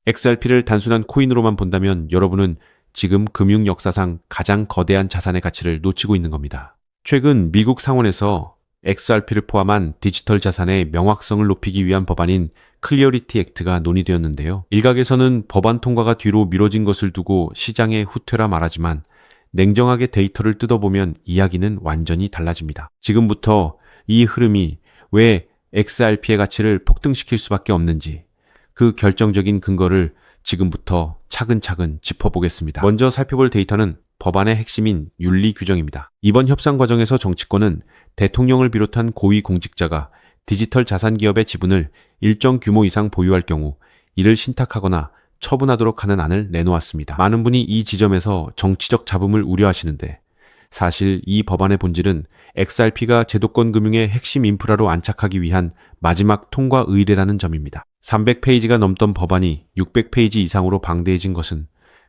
XRP를 단순한 코인으로만 본다면 여러분은 지금 금융 역사상 가장 거대한 자산의 가치를 놓치고 있는 겁니다. 최근 미국 상원에서 XRP를 포함한 디지털 자산의 명확성을 높이기 위한 법안인 클리어리티 액트가 논의되었는데요. 일각에서는 법안 통과가 뒤로 미뤄진 것을 두고 시장의 후퇴라 말하지만 냉정하게 데이터를 뜯어보면 이야기는 완전히 달라집니다. 지금부터 이 흐름이 왜 XRP의 가치를 폭등시킬 수밖에 없는지 그 결정적인 근거를 지금부터 차근차근 짚어보겠습니다. 먼저 살펴볼 데이터는 법안의 핵심인 윤리 규정입니다. 이번 협상 과정에서 정치권은 대통령을 비롯한 고위 공직자가 디지털 자산 기업의 지분을 일정 규모 이상 보유할 경우 이를 신탁하거나 처분하도록 하는 안을 내놓았습니다. 많은 분이 이 지점에서 정치적 잡음을 우려하시는데 사실 이 법안의 본질은 XRP가 제도권 금융의 핵심 인프라로 안착하기 위한 마지막 통과 의례라는 점입니다. 300페이지가 넘던 법안이 600페이지 이상으로 방대해진 것은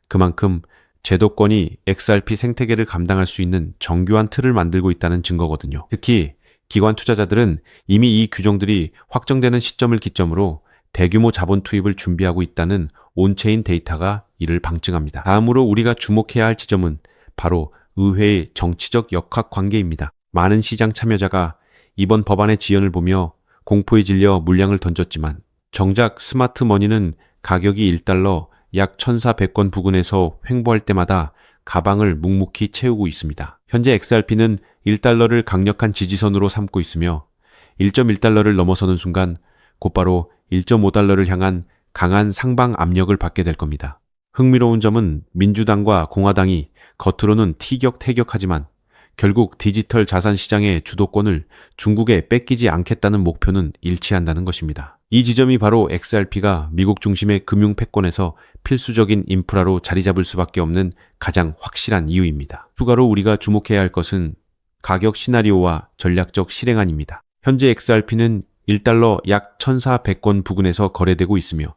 그만큼 제도권이 XRP 생태계를 감당할 수 있는 정교한 틀을 만들고 있다는 증거거든요. 특히 기관 투자자들은 이미 이 규정들이 확정되는 시점을 기점으로 대규모 자본 투입을 준비하고 있다는 온체인 데이터가 이를 방증합니다. 다음으로 우리가 주목해야 할 지점은 바로 의회의 정치적 역학 관계입니다. 많은 시장 참여자가 이번 법안의 지연을 보며 공포에 질려 물량을 던졌지만 정작 스마트 머니는 가격이 1달러 약 1,400권 부근에서 횡보할 때마다 가방을 묵묵히 채우고 있습니다. 현재 XRP는 1달러를 강력한 지지선으로 삼고 있으며 1.1달러를 넘어서는 순간 곧바로 1.5달러를 향한 강한 상방 압력을 받게 될 겁니다. 흥미로운 점은 민주당과 공화당이 겉으로는 티격태격하지만 결국 디지털 자산 시장의 주도권을 중국에 뺏기지 않겠다는 목표는 일치한다는 것입니다. 이 지점이 바로 XRP가 미국 중심의 금융 패권에서 필수적인 인프라로 자리 잡을 수밖에 없는 가장 확실한 이유입니다. 추가로 우리가 주목해야 할 것은 가격 시나리오와 전략적 실행안입니다. 현재 XRP는 1달러 약 1,400권 부근에서 거래되고 있으며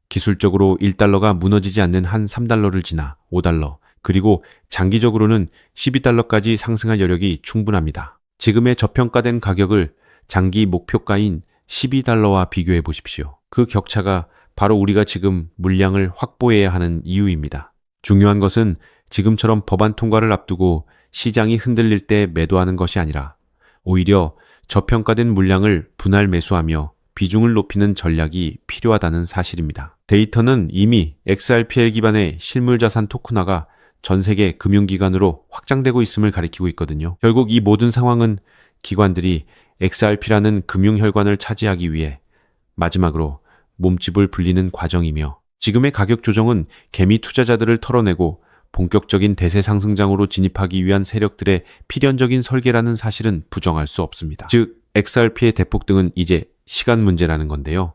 기술적으로 1달러가 무너지지 않는 한 3달러를 지나 5달러, 그리고 장기적으로는 12달러까지 상승할 여력이 충분합니다. 지금의 저평가된 가격을 장기 목표가인 12달러와 비교해 보십시오. 그 격차가 바로 우리가 지금 물량을 확보해야 하는 이유입니다. 중요한 것은 지금처럼 법안 통과를 앞두고 시장이 흔들릴 때 매도하는 것이 아니라 오히려 저평가된 물량을 분할 매수하며 비중을 높이는 전략이 필요하다는 사실입니다. 데이터는 이미 XRPL 기반의 실물자산 토큰화가 전 세계 금융기관으로 확장되고 있음을 가리키고 있거든요. 결국 이 모든 상황은 기관들이 XRP라는 금융혈관을 차지하기 위해 마지막으로 몸집을 불리는 과정이며 지금의 가격 조정은 개미 투자자들을 털어내고 본격적인 대세 상승장으로 진입하기 위한 세력들의 필연적인 설계라는 사실은 부정할 수 없습니다. 즉, XRP의 대폭등은 이제 시간 문제라는 건데요.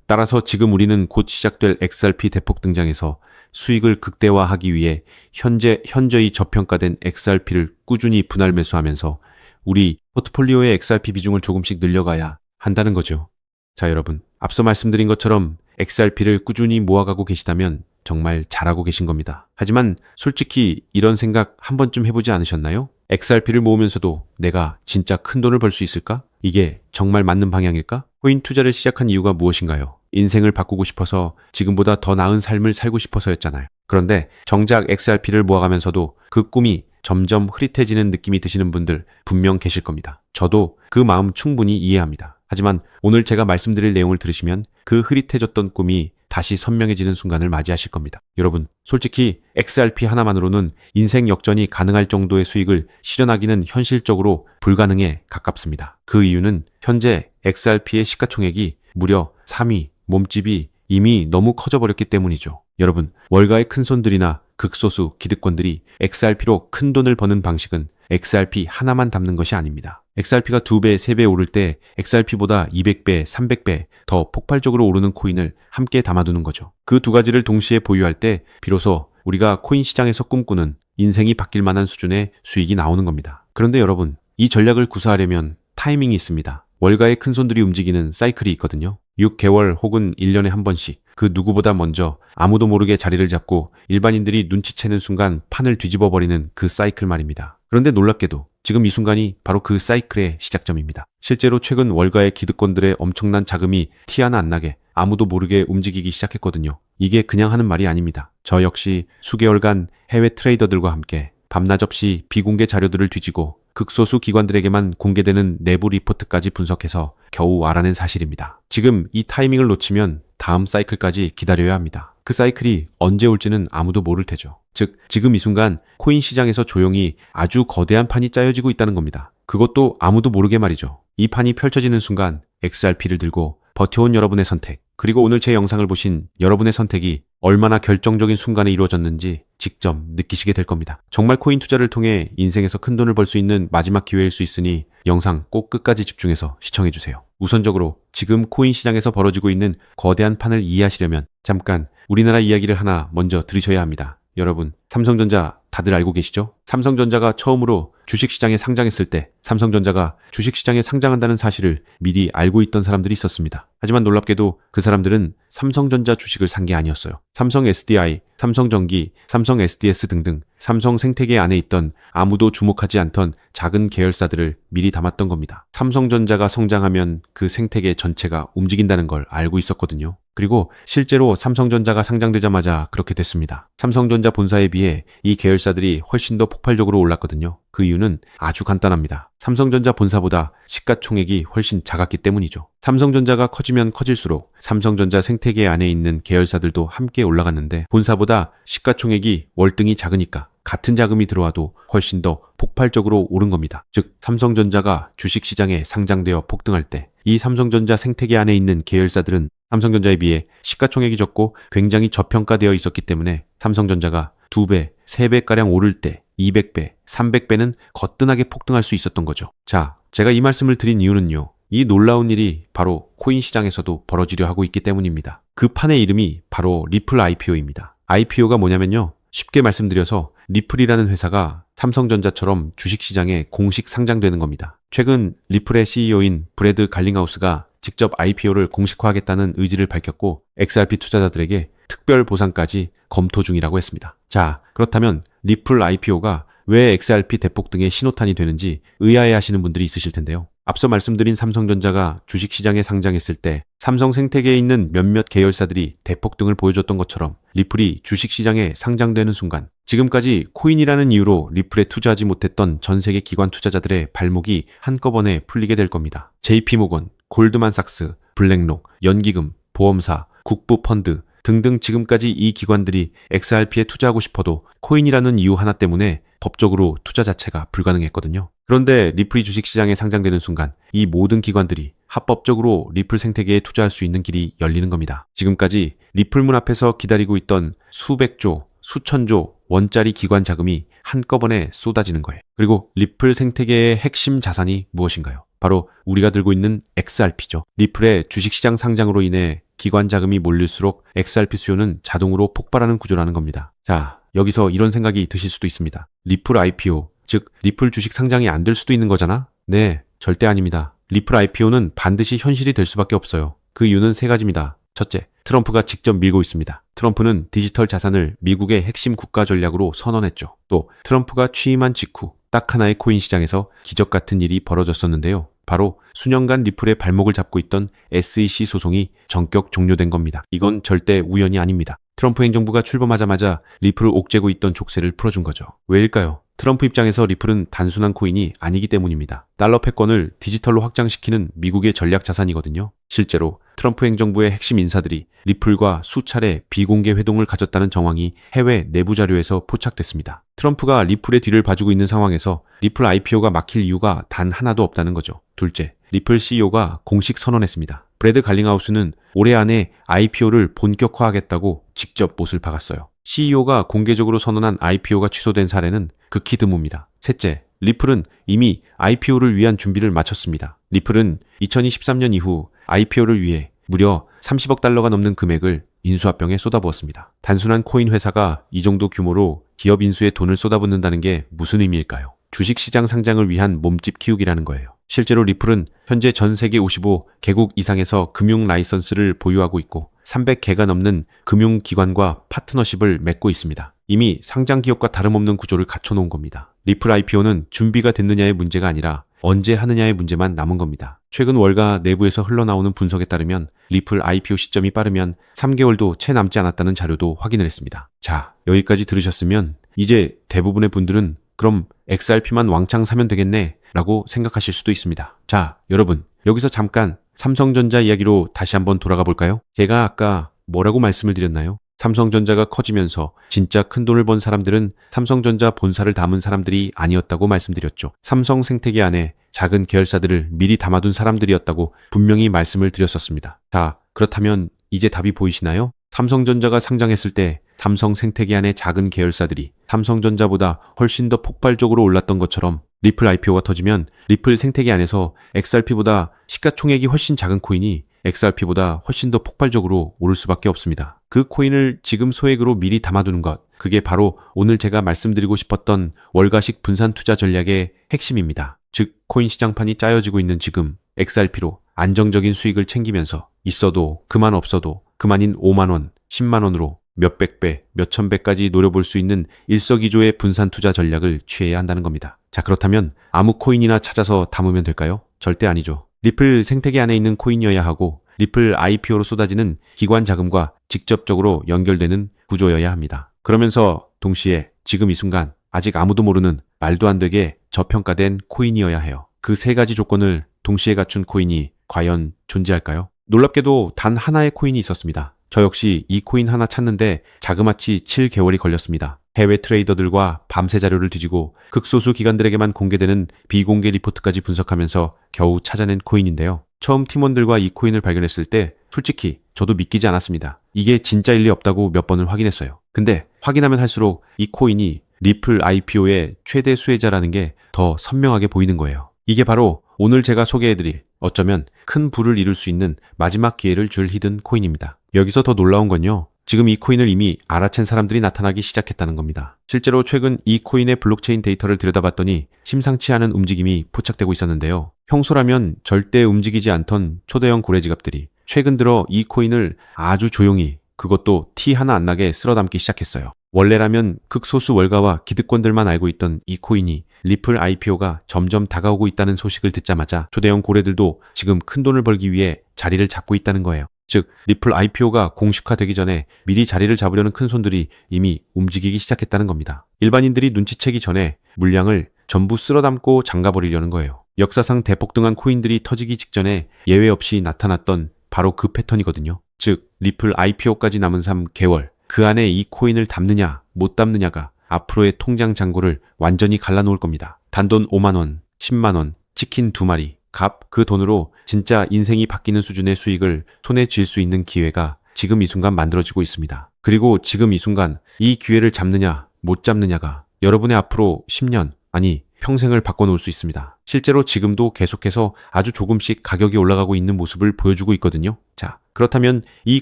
따라서 지금 우리는 곧 시작될 XRP 대폭등장에서 수익을 극대화하기 위해 현저히 저평가된 XRP를 꾸준히 분할 매수하면서 우리 포트폴리오의 XRP 비중을 조금씩 늘려가야 한다는 거죠. 자, 여러분, 앞서 말씀드린 것처럼 XRP를 꾸준히 모아가고 계시다면 정말 잘하고 계신 겁니다. 하지만 솔직히 이런 생각 한 번쯤 해보지 않으셨나요? XRP를 모으면서도 내가 진짜 큰 돈을 벌 수 있을까? 이게 정말 맞는 방향일까? 코인 투자를 시작한 이유가 무엇인가요? 인생을 바꾸고 싶어서 지금보다 더 나은 삶을 살고 싶어서였잖아요. 그런데 정작 XRP를 모아가면서도 그 꿈이 점점 흐릿해지는 느낌이 드시는 분들 분명 계실 겁니다. 저도 그 마음 충분히 이해합니다. 하지만 오늘 제가 말씀드릴 내용을 들으시면 그 흐릿해졌던 꿈이 다시 선명해지는 순간을 맞이하실 겁니다. 여러분, 솔직히 XRP 하나만으로는 인생 역전이 가능할 정도의 수익을 실현하기는 현실적으로 불가능에 가깝습니다. 그 이유는 현재 XRP의 시가총액이 무려 3위, 몸집이 이미 너무 커져버렸기 때문이죠. 여러분, 월가의 큰손들이나 극소수 기득권들이 XRP로 큰 돈을 버는 방식은 XRP 하나만 담는 것이 아닙니다. XRP가 2배, 3배 오를 때 XRP보다 200배, 300배 더 폭발적으로 오르는 코인을 함께 담아두는 거죠. 그 두 가지를 동시에 보유할 때 비로소 우리가 코인 시장에서 꿈꾸는 인생이 바뀔 만한 수준의 수익이 나오는 겁니다. 그런데 여러분, 이 전략을 구사하려면 타이밍이 있습니다. 월가의 큰손들이 움직이는 사이클이 있거든요. 6개월 혹은 1년에 한 번씩 그 누구보다 먼저 아무도 모르게 자리를 잡고 일반인들이 눈치채는 순간 판을 뒤집어버리는 그 사이클 말입니다. 그런데 놀랍게도 지금 이 순간이 바로 그 사이클의 시작점입니다. 실제로 최근 월가의 기득권들의 엄청난 자금이 티 하나 안 나게 아무도 모르게 움직이기 시작했거든요. 이게 그냥 하는 말이 아닙니다. 저 역시 수개월간 해외 트레이더들과 함께 밤낮 없이 비공개 자료들을 뒤지고 극소수 기관들에게만 공개되는 내부 리포트까지 분석해서 겨우 알아낸 사실입니다. 지금 이 타이밍을 놓치면 다음 사이클까지 기다려야 합니다. 그 사이클이 언제 올지는 아무도 모를 테죠. 즉, 지금 이 순간 코인 시장에서 조용히 아주 거대한 판이 짜여지고 있다는 겁니다. 그것도 아무도 모르게 말이죠. 이 판이 펼쳐지는 순간 XRP를 들고 버텨온 여러분의 선택, 그리고 오늘 제 영상을 보신 여러분의 선택이 얼마나 결정적인 순간에 이루어졌는지 직접 느끼시게 될 겁니다. 정말 코인 투자를 통해 인생에서 큰 돈을 벌 수 있는 마지막 기회일 수 있으니 영상 꼭 끝까지 집중해서 시청해주세요. 우선적으로 지금 코인 시장에서 벌어지고 있는 거대한 판을 이해하시려면 잠깐 우리나라 이야기를 하나 먼저 들으셔야 합니다. 여러분, 삼성전자 다들 알고 계시죠? 삼성전자가 처음으로 주식시장에 상장했을 때 삼성전자가 주식시장에 상장한다는 사실을 미리 알고 있던 사람들이 있었습니다. 하지만 놀랍게도 그 사람들은 삼성전자 주식을 산 게 아니었어요. 삼성 SDI, 삼성전기, 삼성 SDS 등등 삼성 생태계 안에 있던 아무도 주목하지 않던 작은 계열사들을 미리 담았던 겁니다. 삼성전자가 성장하면 그 생태계 전체가 움직인다는 걸 알고 있었거든요. 그리고 실제로 삼성전자가 상장되자마자 그렇게 됐습니다. 삼성전자 본사에 비해 이 계열사들이 훨씬 더 폭발적으로 올랐거든요. 그 이유는 아주 간단합니다. 삼성전자 본사보다 시가총액이 훨씬 작았기 때문이죠. 삼성전자가 커지면 커질수록 삼성전자 생태계 안에 있는 계열사들도 함께 올라갔는데 본사보다 시가총액이 월등히 작으니까 같은 자금이 들어와도 훨씬 더 폭발적으로 오른 겁니다. 즉, 삼성전자가 주식시장에 상장되어 폭등할 때 이 삼성전자 생태계 안에 있는 계열사들은 삼성전자에 비해 시가총액이 적고 굉장히 저평가되어 있었기 때문에 삼성전자가 2배, 3배가량 오를 때 200배, 300배는 거뜬하게 폭등할 수 있었던 거죠. 자, 제가 이 말씀을 드린 이유는요. 이 놀라운 일이 바로 코인 시장에서도 벌어지려 하고 있기 때문입니다. 그 판의 이름이 바로 리플 IPO입니다. IPO가 뭐냐면요. 쉽게 말씀드려서 리플이라는 회사가 삼성전자처럼 주식시장에 공식 상장되는 겁니다. 최근 리플의 CEO인 브래드 갈링하우스가 직접 IPO를 공식화하겠다는 의지를 밝혔고 XRP 투자자들에게 특별 보상까지 검토 중이라고 했습니다. 자, 그렇다면 리플 IPO가 왜 XRP 대폭등의 신호탄이 되는지 의아해 하시는 분들이 있으실 텐데요. 앞서 말씀드린 삼성전자가 주식시장에 상장했을 때 삼성 생태계에 있는 몇몇 계열사들이 대폭등을 보여줬던 것처럼 리플이 주식시장에 상장되는 순간 지금까지 코인이라는 이유로 리플에 투자하지 못했던 전 세계 기관 투자자들의 발목이 한꺼번에 풀리게 될 겁니다. JP모건, 골드만삭스, 블랙록, 연기금, 보험사, 국부펀드 등등 지금까지 이 기관들이 XRP에 투자하고 싶어도 코인이라는 이유 하나 때문에 법적으로 투자 자체가 불가능했거든요. 그런데 리플이 주식시장에 상장되는 순간 이 모든 기관들이 합법적으로 리플 생태계에 투자할 수 있는 길이 열리는 겁니다. 지금까지 리플 문 앞에서 기다리고 있던 수백조, 수천조 원짜리 기관 자금이 한꺼번에 쏟아지는 거예요. 그리고 리플 생태계의 핵심 자산이 무엇인가요? 바로 우리가 들고 있는 XRP죠. 리플의 주식시장 상장으로 인해 기관 자금이 몰릴수록 XRP 수요는 자동으로 폭발하는 구조라는 겁니다. 자, 여기서 이런 생각이 드실 수도 있습니다. 리플 IPO, 즉 리플 주식 상장이 안 될 수도 있는 거잖아? 네, 절대 아닙니다. 리플 IPO는 반드시 현실이 될 수밖에 없어요. 그 이유는 세 가지입니다. 첫째, 트럼프가 직접 밀고 있습니다. 트럼프는 디지털 자산을 미국의 핵심 국가 전략으로 선언했죠. 또 트럼프가 취임한 직후 딱 하나의 코인 시장에서 기적 같은 일이 벌어졌었는데요. 바로 수년간 리플의 발목을 잡고 있던 SEC 소송이 전격 종료된 겁니다. 이건 절대 우연이 아닙니다. 트럼프 행정부가 출범하자마자 리플을 옥죄고 있던 족쇄를 풀어준 거죠. 왜일까요? 트럼프 입장에서 리플은 단순한 코인이 아니기 때문입니다. 달러 패권을 디지털로 확장시키는 미국의 전략 자산이거든요. 실제로 트럼프 행정부의 핵심 인사들이 리플과 수차례 비공개 회동을 가졌다는 정황이 해외 내부 자료에서 포착됐습니다. 트럼프가 리플의 뒤를 봐주고 있는 상황에서 리플 IPO가 막힐 이유가 단 하나도 없다는 거죠. 둘째, 리플 CEO가 공식 선언했습니다. 브래드 갈링하우스는 올해 안에 IPO를 본격화하겠다고 직접 못을 박았어요. CEO가 공개적으로 선언한 IPO가 취소된 사례는 극히 드뭅니다. 셋째, 리플은 이미 IPO를 위한 준비를 마쳤습니다. 리플은 2023년 이후 IPO를 위해 무려 30억 달러가 넘는 금액을 인수합병에 쏟아부었습니다. 단순한 코인 회사가 이 정도 규모로 기업 인수에 돈을 쏟아붓는다는 게 무슨 의미일까요? 주식시장 상장을 위한 몸집 키우기라는 거예요. 실제로 리플은 현재 전 세계 55개국 이상에서 금융 라이선스를 보유하고 있고 300개가 넘는 금융기관과 파트너십을 맺고 있습니다. 이미 상장 기업과 다름없는 구조를 갖춰놓은 겁니다. 리플 IPO는 준비가 됐느냐의 문제가 아니라 언제 하느냐의 문제만 남은 겁니다. 최근 월가 내부에서 흘러나오는 분석에 따르면 리플 IPO 시점이 빠르면 3개월도 채 남지 않았다는 자료도 확인을 했습니다. 자, 여기까지 들으셨으면 이제 대부분의 분들은 그럼 XRP만 왕창 사면 되겠네 라고 생각하실 수도 있습니다. 자, 여러분, 여기서 잠깐 삼성전자 이야기로 다시 한번 돌아가 볼까요? 제가 아까 뭐라고 말씀을 드렸나요? 삼성전자가 커지면서 진짜 큰 돈을 번 사람들은 삼성전자 본사를 담은 사람들이 아니었다고 말씀드렸죠. 삼성 생태계 안에 작은 계열사들을 미리 담아둔 사람들이었다고 분명히 말씀을 드렸었습니다. 자, 그렇다면 이제 답이 보이시나요? 삼성전자가 상장했을 때 삼성 생태계 안의 작은 계열사들이 삼성전자보다 훨씬 더 폭발적으로 올랐던 것처럼 리플 IPO가 터지면 리플 생태계 안에서 XRP보다 시가총액이 훨씬 작은 코인이 XRP보다 훨씬 더 폭발적으로 오를 수밖에 없습니다. 그 코인을 지금 소액으로 미리 담아두는 것, 그게 바로 오늘 제가 말씀드리고 싶었던 월가식 분산 투자 전략의 핵심입니다. 즉, 코인 시장판이 짜여지고 있는 지금 XRP로 안정적인 수익을 챙기면서 있어도 그만 없어도 그만인 5만원, 10만원으로 몇백 배, 몇천 배까지 노려볼 수 있는 일석이조의 분산 투자 전략을 취해야 한다는 겁니다. 자, 그렇다면 아무 코인이나 찾아서 담으면 될까요? 절대 아니죠. 리플 생태계 안에 있는 코인이어야 하고 리플 IPO로 쏟아지는 기관 자금과 직접적으로 연결되는 구조여야 합니다. 그러면서 동시에 지금 이 순간 아직 아무도 모르는 말도 안 되게 저평가된 코인이어야 해요. 그 세 가지 조건을 동시에 갖춘 코인이 과연 존재할까요? 놀랍게도 단 하나의 코인이 있었습니다. 저 역시 이 코인 하나 찾는데 자그마치 7개월이 걸렸습니다. 해외 트레이더들과 밤새 자료를 뒤지고 극소수 기관들에게만 공개되는 비공개 리포트까지 분석하면서 겨우 찾아낸 코인인데요. 처음 팀원들과 이 코인을 발견했을 때 솔직히 저도 믿기지 않았습니다. 이게 진짜일 리 없다고 몇 번을 확인했어요. 근데 확인하면 할수록 이 코인이 리플 IPO의 최대 수혜자라는 게 더 선명하게 보이는 거예요. 이게 바로 오늘 제가 소개해드릴 어쩌면 큰 부를 이룰 수 있는 마지막 기회를 줄 히든 코인입니다. 여기서 더 놀라운 건요. 지금 이 코인을 이미 알아챈 사람들이 나타나기 시작했다는 겁니다. 실제로 최근 이 코인의 블록체인 데이터를 들여다봤더니 심상치 않은 움직임이 포착되고 있었는데요. 평소라면 절대 움직이지 않던 초대형 고래지갑들이 최근 들어 이 코인을 아주 조용히, 그것도 티 하나 안 나게 쓸어담기 시작했어요. 원래라면 극소수 월가와 기득권들만 알고 있던 이 코인이 리플 IPO가 점점 다가오고 있다는 소식을 듣자마자 초대형 고래들도 지금 큰 돈을 벌기 위해 자리를 잡고 있다는 거예요. 즉, 리플 IPO가 공식화되기 전에 미리 자리를 잡으려는 큰 손들이 이미 움직이기 시작했다는 겁니다. 일반인들이 눈치채기 전에 물량을 전부 쓸어담고 잠가버리려는 거예요. 역사상 대폭등한 코인들이 터지기 직전에 예외 없이 나타났던 바로 그 패턴이거든요. 즉, 리플 IPO까지 남은 3개월, 그 안에 이 코인을 담느냐 못 담느냐가 앞으로의 통장 잔고를 완전히 갈라놓을 겁니다. 단돈 5만원, 10만원, 치킨 2마리, 값, 그 돈으로 진짜 인생이 바뀌는 수준의 수익을 손에 쥘 수 있는 기회가 지금 이 순간 만들어지고 있습니다. 그리고 지금 이 순간 이 기회를 잡느냐 못 잡느냐가 여러분의 앞으로 10년, 아니 평생을 바꿔놓을 수 있습니다. 실제로 지금도 계속해서 아주 조금씩 가격이 올라가고 있는 모습을 보여주고 있거든요. 자, 그렇다면 이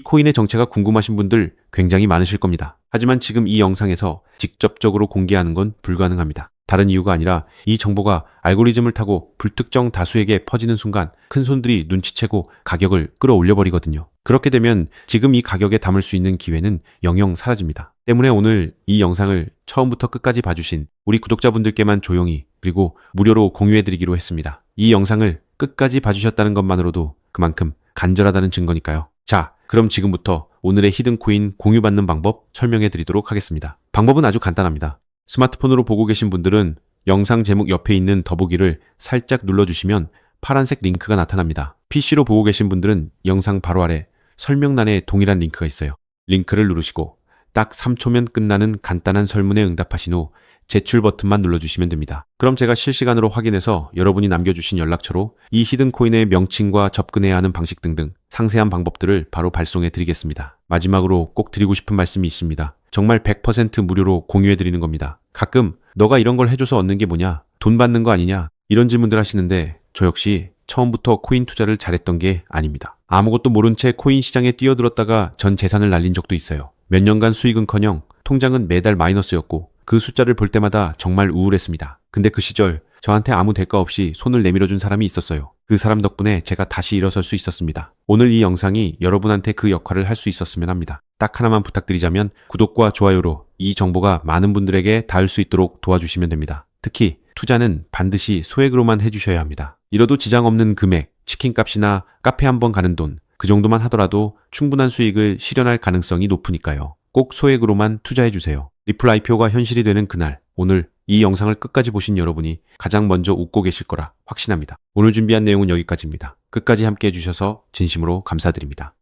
코인의 정체가 궁금하신 분들 굉장히 많으실 겁니다. 하지만 지금 이 영상에서 직접적으로 공개하는 건 불가능합니다. 다른 이유가 아니라 이 정보가 알고리즘을 타고 불특정 다수에게 퍼지는 순간 큰 손들이 눈치채고 가격을 끌어올려 버리거든요. 그렇게 되면 지금 이 가격에 담을 수 있는 기회는 영영 사라집니다. 때문에 오늘 이 영상을 처음부터 끝까지 봐주신 우리 구독자분들께만 조용히 그리고 무료로 공유해드리기로 했습니다. 이 영상을 끝까지 봐주셨다는 것만으로도 그만큼 간절하다는 증거니까요. 자, 그럼 지금부터 오늘의 히든코인 공유받는 방법 설명해드리도록 하겠습니다. 방법은 아주 간단합니다. 스마트폰으로 보고 계신 분들은 영상 제목 옆에 있는 더보기를 살짝 눌러주시면 파란색 링크가 나타납니다. PC로 보고 계신 분들은 영상 바로 아래 설명란에 동일한 링크가 있어요. 링크를 누르시고 딱 3초면 끝나는 간단한 설문에 응답하신 후 제출 버튼만 눌러주시면 됩니다. 그럼 제가 실시간으로 확인해서 여러분이 남겨주신 연락처로 이 히든코인의 명칭과 접근해야 하는 방식 등등 상세한 방법들을 바로 발송해 드리겠습니다. 마지막으로 꼭 드리고 싶은 말씀이 있습니다. 정말 100% 무료로 공유해 드리는 겁니다. 가끔 너가 이런 걸 해줘서 얻는 게 뭐냐? 돈 받는 거 아니냐? 이런 질문들 하시는데 저 역시 처음부터 코인 투자를 잘했던 게 아닙니다. 아무것도 모른 채 코인 시장에 뛰어들었다가 전 재산을 날린 적도 있어요. 몇 년간 수익은커녕 통장은 매달 마이너스였고 그 숫자를 볼 때마다 정말 우울했습니다. 근데 그 시절 저한테 아무 대가 없이 손을 내밀어준 사람이 있었어요. 그 사람 덕분에 제가 다시 일어설 수 있었습니다. 오늘 이 영상이 여러분한테 그 역할을 할 수 있었으면 합니다. 딱 하나만 부탁드리자면 구독과 좋아요로 이 정보가 많은 분들에게 닿을 수 있도록 도와주시면 됩니다. 특히 투자는 반드시 소액으로만 해주셔야 합니다. 잃어도 지장 없는 금액, 치킨값이나 카페 한 번 가는 돈, 그 정도만 하더라도 충분한 수익을 실현할 가능성이 높으니까요. 꼭 소액으로만 투자해주세요. 리플 IPO가 현실이 되는 그날, 오늘 이 영상을 끝까지 보신 여러분이 가장 먼저 웃고 계실 거라 확신합니다. 오늘 준비한 내용은 여기까지입니다. 끝까지 함께 해주셔서 진심으로 감사드립니다.